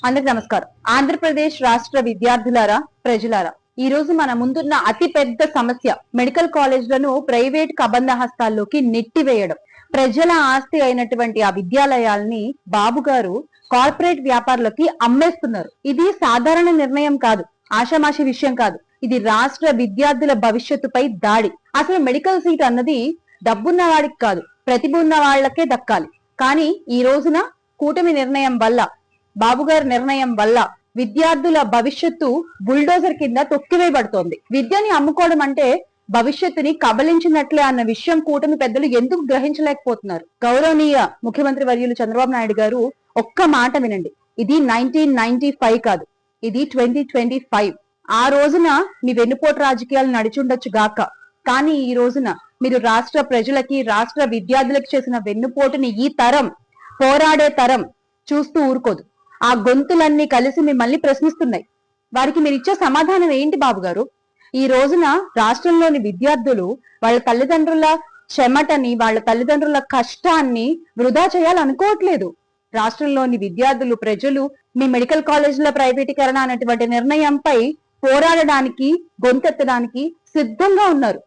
అందరికి నమస్కారం. ఆంధ్రప్రదేశ్ రాష్ట్ర విద్యార్థులారా, ప్రజలారా, ఈ రోజు మన ముందున్న అతి పెద్ద సమస్య మెడికల్ కాలేజ్లను ప్రైవేట్ కబంధ హస్తాల్లోకి నెట్టివేయడం. ప్రజల ఆస్తి అయినటువంటి ఆ విద్యాలయాల్ని బాబు గారు కార్పొరేట్ వ్యాపారులకి అమ్మేస్తున్నారు. ఇది సాధారణ నిర్ణయం కాదు, ఆషామాషి విషయం కాదు. ఇది రాష్ట్ర విద్యార్థుల భవిష్యత్తుపై దాడి. అసలు మెడికల్ సీట్ అన్నది డబ్బున్న వాడికి కాదు, ప్రతిభ ఉన్న వాళ్లకే దక్కాలి. కానీ ఈ రోజున కూటమి నిర్ణయం వల్ల, బాబు గారి నిర్ణయం వల్ల విద్యార్థుల భవిష్యత్తు బుల్డోజర్ కింద తొక్కివేయబడుతోంది. విద్యని అమ్ముకోవడం అంటే భవిష్యత్తుని కబలించినట్లే అన్న విషయం కూటమి పెద్దలు ఎందుకు గ్రహించలేకపోతున్నారు? గౌరవనీయ ముఖ్యమంత్రి వర్యులు చంద్రబాబు నాయుడు గారు ఒక్క మాట వినండి. ఇది 1995 కాదు, ఇది 2025. ఆ రోజున మీ వెన్నుపోటు రాజకీయాలు నడిచుండొచ్చు గాక, కానీ ఈ రోజున మీరు రాష్ట్ర ప్రజలకి, రాష్ట్ర విద్యార్థులకు చేసిన వెన్నుపోటుని ఈ తరం, పోరాడే తరం చూస్తూ ఊరుకోదు. ఆ గొంతులన్నీ కలిసి మిమ్మల్ని ప్రశ్నిస్తున్నాయి. వారికి మీరు ఇచ్చే సమాధానం ఏంటి బాబు గారు? ఈ రోజున రాష్ట్రంలోని విద్యార్థులు వాళ్ళ తల్లిదండ్రుల చెమటని, వాళ్ళ తల్లిదండ్రుల కష్టాన్ని వృధా చేయాలనుకోవట్లేదు. రాష్ట్రంలోని విద్యార్థులు, ప్రజలు మీ మెడికల్ కాలేజీల ప్రైవేటీకరణ అనేటువంటి నిర్ణయంపై పోరాడడానికి, గొంతెత్తడానికి సిద్ధంగా ఉన్నారు.